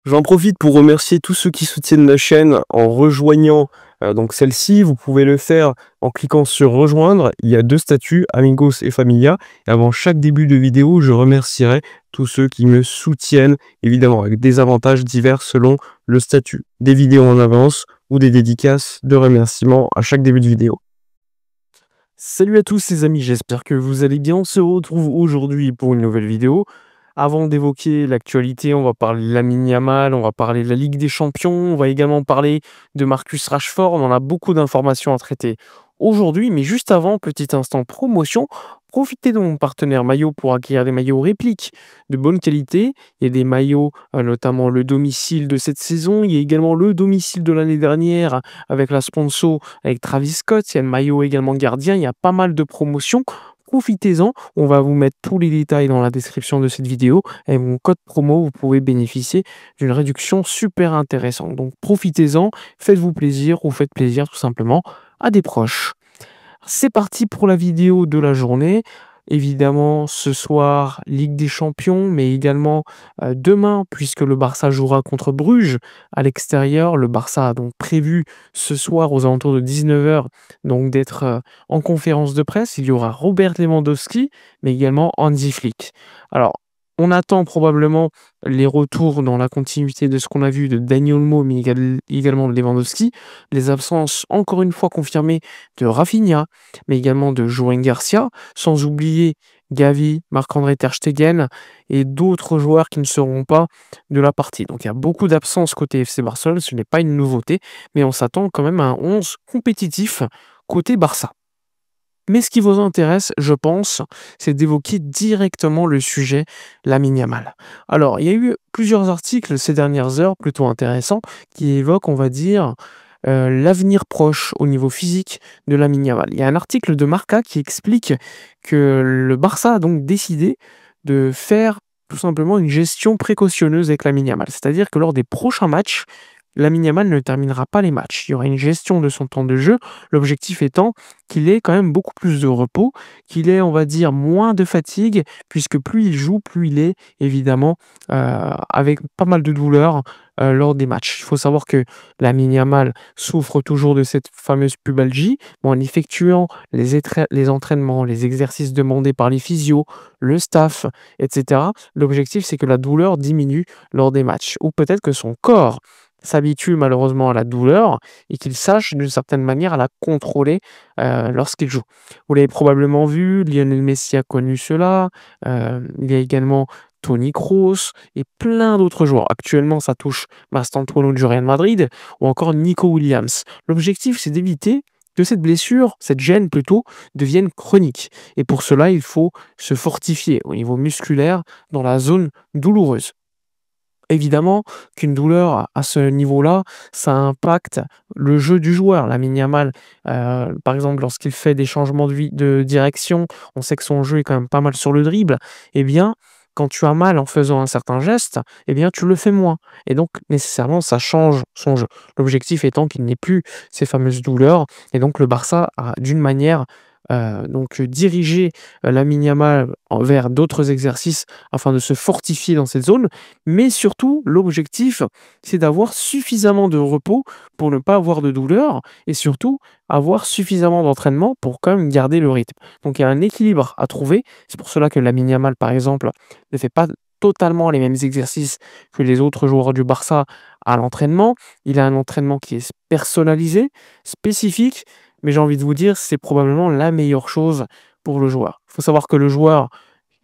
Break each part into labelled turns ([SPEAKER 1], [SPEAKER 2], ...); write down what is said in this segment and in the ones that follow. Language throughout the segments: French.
[SPEAKER 1] J'en profite pour remercier tous ceux qui soutiennent la chaîne en rejoignant donc celle-ci. Vous pouvez le faire en cliquant sur rejoindre. Il y a 2 statuts, Amigos et Familia. Et avant chaque début de vidéo, je remercierai tous ceux qui me soutiennent, évidemment avec des avantages divers selon le statut. Des vidéos en avance ou des dédicaces de remerciements à chaque début de vidéo. Salut à tous les amis, j'espère que vous allez bien. On se retrouve aujourd'hui pour une nouvelle vidéo. Avant d'évoquer l'actualité, on va parler de Lamine Yamal, on va parler de la Ligue des Champions, on va également parler de Marcus Rashford. On a beaucoup d'informations à traiter aujourd'hui, mais juste avant, petit instant promotion. Profitez de mon partenaire maillot pour acquérir des maillots répliques de bonne qualité. Il y a des maillots, notamment le domicile de cette saison. Il y a également le domicile de l'année dernière avec la sponsor avec Travis Scott. Il y a le maillot également gardien. Il y a pas mal de promotions. Profitez-en, on va vous mettre tous les détails dans la description de cette vidéo. Avec mon code promo, vous pouvez bénéficier d'une réduction super intéressante. Donc profitez-en, faites-vous plaisir ou faites plaisir tout simplement à des proches. C'est parti pour la vidéo de la journée. Évidemment, ce soir, Ligue des Champions, mais également demain, puisque le Barça jouera contre Bruges à l'extérieur. Le Barça a donc prévu ce soir aux alentours de 19 h donc d'être en conférence de presse. Il y aura Robert Lewandowski, mais également Hansi Flick. Alors, on attend probablement les retours dans la continuité de ce qu'on a vu de Dani Olmo, mais également de Lewandowski. Les absences, encore une fois confirmées, de Rafinha, mais également de João Garcia, sans oublier Gavi, Marc-André Ter Stegen et d'autres joueurs qui ne seront pas de la partie. Donc il y a beaucoup d'absences côté FC Barcelone, ce n'est pas une nouveauté, mais on s'attend quand même à un 11 compétitif côté Barça. Mais ce qui vous intéresse, je pense, c'est d'évoquer directement le sujet Lamine Yamal. Alors, il y a eu plusieurs articles ces dernières heures, plutôt intéressants, qui évoquent, on va dire, l'avenir proche au niveau physique de Lamine Yamal. Il y a un article de Marca qui explique que le Barça a donc décidé de faire tout simplement une gestion précautionneuse avec Lamine Yamal. C'est-à-dire que lors des prochains matchs, Lamine Yamal ne terminera pas les matchs. Il y aura une gestion de son temps de jeu, l'objectif étant qu'il ait quand même beaucoup plus de repos, qu'il ait, on va dire, moins de fatigue, puisque plus il joue, plus il est évidemment avec pas mal de douleurs lors des matchs. Il faut savoir que Lamine Yamal souffre toujours de cette fameuse pubalgie. Bon, en effectuant les entraînements, les exercices demandés par les physios, le staff, etc., l'objectif c'est que la douleur diminue lors des matchs, ou peut-être que son corps s'habitue malheureusement à la douleur et qu'il sache d'une certaine manière à la contrôler lorsqu'il joue. Vous l'avez probablement vu, Lionel Messi a connu cela, il y a également Toni Kroos et plein d'autres joueurs. Actuellement, ça touche Mastantuono du Real Madrid ou encore Nico Williams. L'objectif, c'est d'éviter que cette blessure, cette gêne plutôt, devienne chronique. Et pour cela, il faut se fortifier au niveau musculaire dans la zone douloureuse. Évidemment qu'une douleur à ce niveau-là, ça impacte le jeu du joueur. Lamine Yamal, par exemple, lorsqu'il fait des changements de direction, on sait que son jeu est quand même pas mal sur le dribble. Eh bien, quand tu as mal en faisant un certain geste, eh bien, tu le fais moins. Et donc, nécessairement, ça change son jeu. L'objectif étant qu'il n'ait plus ces fameuses douleurs. Et donc, le Barça a, d'une manière, dirigé Lamine Yamal vers d'autres exercices afin de se fortifier dans cette zone. Mais surtout, l'objectif, c'est d'avoir suffisamment de repos pour ne pas avoir de douleur et surtout avoir suffisamment d'entraînement pour quand même garder le rythme. Donc il y a un équilibre à trouver. C'est pour cela que Lamine Yamal, par exemple, ne fait pas totalement les mêmes exercices que les autres joueurs du Barça à l'entraînement. Il a un entraînement qui est personnalisé, spécifique, mais j'ai envie de vous dire, c'est probablement la meilleure chose pour le joueur. Il faut savoir que le joueur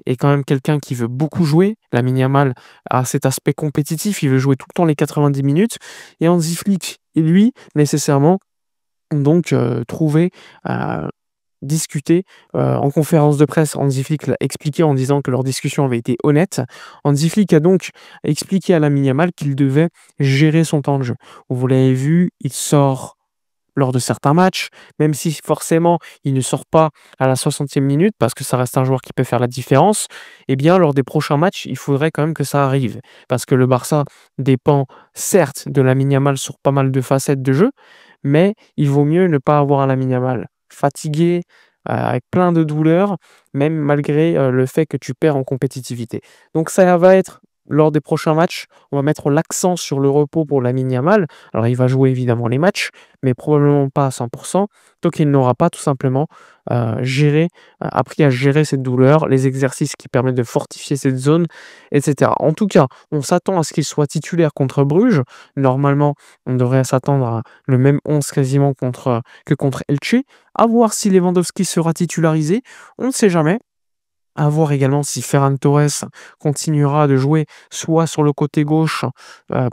[SPEAKER 1] est quand même quelqu'un qui veut beaucoup jouer. Lamine Yamal a cet aspect compétitif, il veut jouer tout le temps les 90 minutes. Et Hansi Flick, et lui, nécessairement, donc trouver, discuter en conférence de presse. Hansi Flick l'a expliqué en disant que leur discussion avait été honnête. Hansi Flick a donc expliqué à Lamine Yamal qu'il devait gérer son temps de jeu. Vous l'avez vu, il sort lors de certains matchs, même si forcément il ne sort pas à la 60e minute, parce que ça reste un joueur qui peut faire la différence, eh bien lors des prochains matchs, il faudrait quand même que ça arrive. Parce que le Barça dépend certes de Lamine Yamal sur pas mal de facettes de jeu, mais il vaut mieux ne pas avoir un Lamine Yamal fatigué, avec plein de douleurs, même malgré le fait que tu perds en compétitivité. Donc ça va être lors des prochains matchs, on va mettre l'accent sur le repos pour Lamine Yamal. Alors il va jouer évidemment les matchs, mais probablement pas à 100 tant qu'il n'aura pas tout simplement, appris à gérer cette douleur, les exercices qui permettent de fortifier cette zone et cetera. En tout cas, on s'attend à ce qu'il soit titulaire contre Bruges. Normalement, on devrait s'attendre à le même 11 quasiment que contre Elche. À voir si Lewandowski sera titularisé, on ne sait jamais. À voir également si Ferran Torres continuera de jouer soit sur le côté gauche,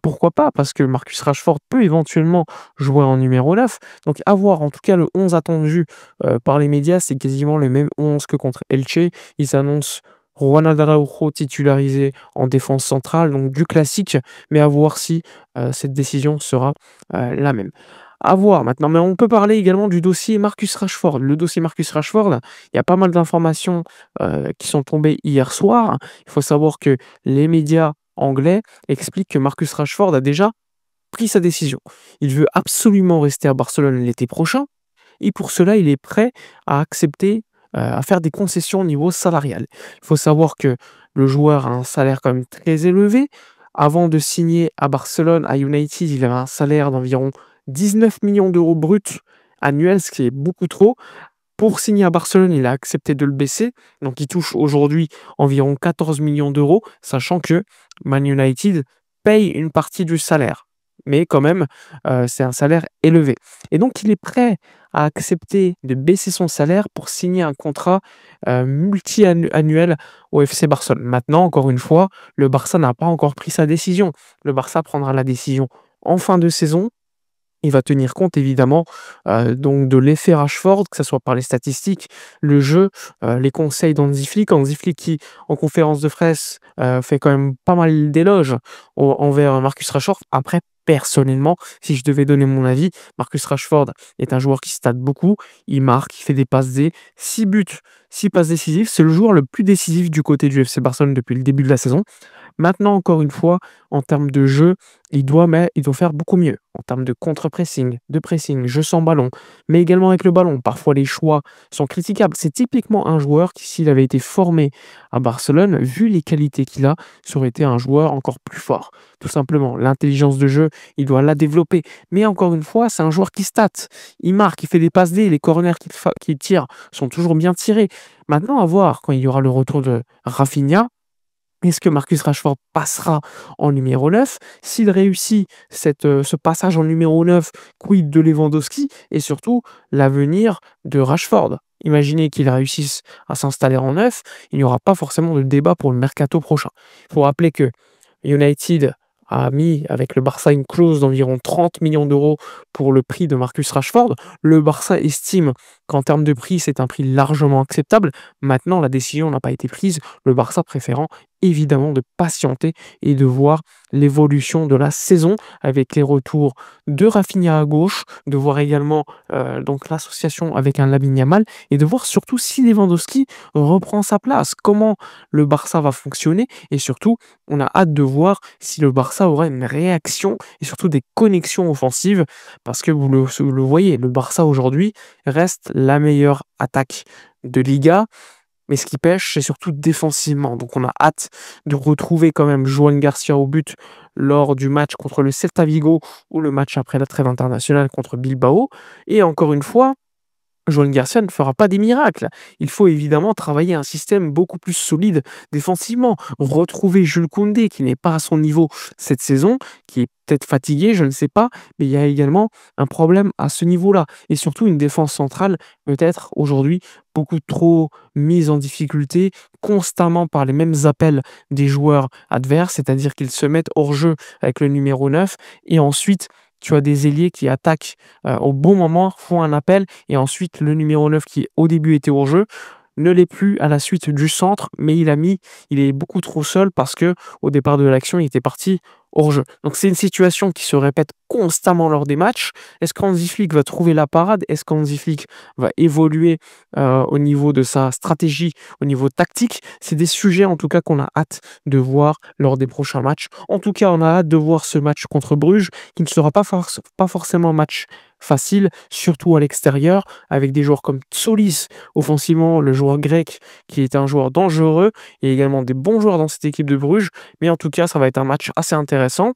[SPEAKER 1] pourquoi pas? Parce que Marcus Rashford peut éventuellement jouer en numéro 9. Donc à voir. En tout cas, le 11 attendu, par les médias, c'est quasiment le même 11 que contre Elche. Ils annoncent Ronald Araujo titularisé en défense centrale, donc du classique, mais à voir si, cette décision sera, la même. À voir maintenant, mais on peut parler également du dossier Marcus Rashford. Le dossier Marcus Rashford, il y a pas mal d'informations qui sont tombées hier soir. Il faut savoir que les médias anglais expliquent que Marcus Rashford a déjà pris sa décision. Il veut absolument rester à Barcelone l'été prochain et pour cela, il est prêt à accepter, à faire des concessions au niveau salarial. Il faut savoir que le joueur a un salaire quand même très élevé. Avant de signer à Barcelone, à United, il avait un salaire d'environ 19 millions d'euros bruts annuels, ce qui est beaucoup trop. Pour signer à Barcelone, il a accepté de le baisser, donc il touche aujourd'hui environ 14 millions d'euros, sachant que Man United paye une partie du salaire. Mais quand même, c'est un salaire élevé. Et donc il est prêt à accepter de baisser son salaire pour signer un contrat, multi-annuel au FC Barcelone. Maintenant, encore une fois, le Barça n'a pas encore pris sa décision. Le Barça prendra la décision en fin de saison. Il va tenir compte évidemment, donc de l'effet Rashford, que ça soit par les statistiques, le jeu, les conseils d'Hansi Flick. Hansi Flick qui, en conférence de presse, fait quand même pas mal d'éloges envers Marcus Rashford. Après, personnellement, si je devais donner mon avis, Marcus Rashford est un joueur qui stat beaucoup, il marque, il fait des passes D, 6 buts, 6 passes décisives. C'est le joueur le plus décisif du côté du FC Barcelone depuis le début de la saison. Maintenant, encore une fois, en termes de jeu, il doit faire beaucoup mieux. En termes de contre-pressing, de pressing, jeu sans ballon, mais également avec le ballon. Parfois, les choix sont critiquables. C'est typiquement un joueur qui, s'il avait été formé à Barcelone, vu les qualités qu'il a, ça aurait été un joueur encore plus fort. Tout simplement, l'intelligence de jeu, il doit la développer. Mais encore une fois, c'est un joueur qui stat. Il marque, il fait des passes D, les corners qu'il tire sont toujours bien tirés. Maintenant, à voir quand il y aura le retour de Rafinha. Est-ce que Marcus Rashford passera en numéro 9? S'il réussit ce passage en numéro 9, quid de Lewandowski et surtout l'avenir de Rashford? Imaginez qu'il réussisse à s'installer en 9, il n'y aura pas forcément de débat pour le mercato prochain. Il faut rappeler que United a mis avec le Barça une clause d'environ 30 millions d'euros pour le prix de Marcus Rashford. Le Barça estime qu'en termes de prix, c'est un prix largement acceptable. Maintenant, la décision n'a pas été prise, le Barça préférant évidemment de patienter et de voir l'évolution de la saison avec les retours de Rafinha à gauche, de voir également donc l'association avec un Lamine Yamal et de voir surtout si Lewandowski reprend sa place, comment le Barça va fonctionner et surtout on a hâte de voir si le Barça aura une réaction et surtout des connexions offensives parce que vous le voyez, le Barça aujourd'hui reste la meilleure attaque de Liga. Mais ce qui pêche, c'est surtout défensivement. Donc on a hâte de retrouver quand même Joan Garcia au but lors du match contre le Celta Vigo ou le match après la trêve internationale contre Bilbao. Et encore une fois, Joan Garcia ne fera pas des miracles. Il faut évidemment travailler un système beaucoup plus solide défensivement. Retrouver Jules Koundé qui n'est pas à son niveau cette saison, qui est peut-être fatigué, je ne sais pas, mais il y a également un problème à ce niveau-là. Et surtout une défense centrale peut-être aujourd'hui beaucoup trop mise en difficulté constamment par les mêmes appels des joueurs adverses, c'est-à-dire qu'ils se mettent hors jeu avec le numéro 9 et ensuite tu as des ailiers qui attaquent au bon moment, font un appel et ensuite le numéro 9 qui au début était hors jeu ne l'est plus à la suite du centre, mais il est beaucoup trop seul parce que au départ de l'action, il était parti hors jeu. Donc c'est une situation qui se répète constamment lors des matchs? Est-ce qu'Hansi Flick va trouver la parade? Est-ce qu'Hansi Flick va évoluer au niveau de sa stratégie, au niveau tactique? C'est des sujets en tout cas qu'on a hâte de voir lors des prochains matchs. En tout cas, on a hâte de voir ce match contre Bruges, qui ne sera pas forcément un match facile, surtout à l'extérieur, avec des joueurs comme Tsolis, offensivement, le joueur grec, qui est un joueur dangereux, et également des bons joueurs dans cette équipe de Bruges. Mais en tout cas, ça va être un match assez intéressant.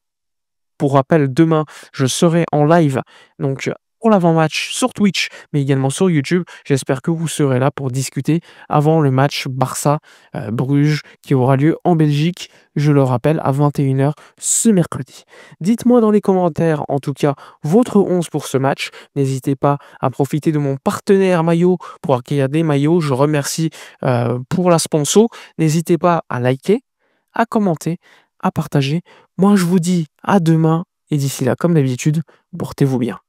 [SPEAKER 1] Pour rappel, demain, je serai en live, donc pour l'avant-match sur Twitch, mais également sur YouTube. J'espère que vous serez là pour discuter avant le match Barça-Bruges qui aura lieu en Belgique, je le rappelle, à 21 h ce mercredi. Dites-moi dans les commentaires, en tout cas, votre 11 pour ce match. N'hésitez pas à profiter de mon partenaire maillot pour acquérir des maillots. Je remercie pour la sponsor. N'hésitez pas à liker, à commenter, à partager. Moi, je vous dis à demain et d'ici là, comme d'habitude, portez-vous bien.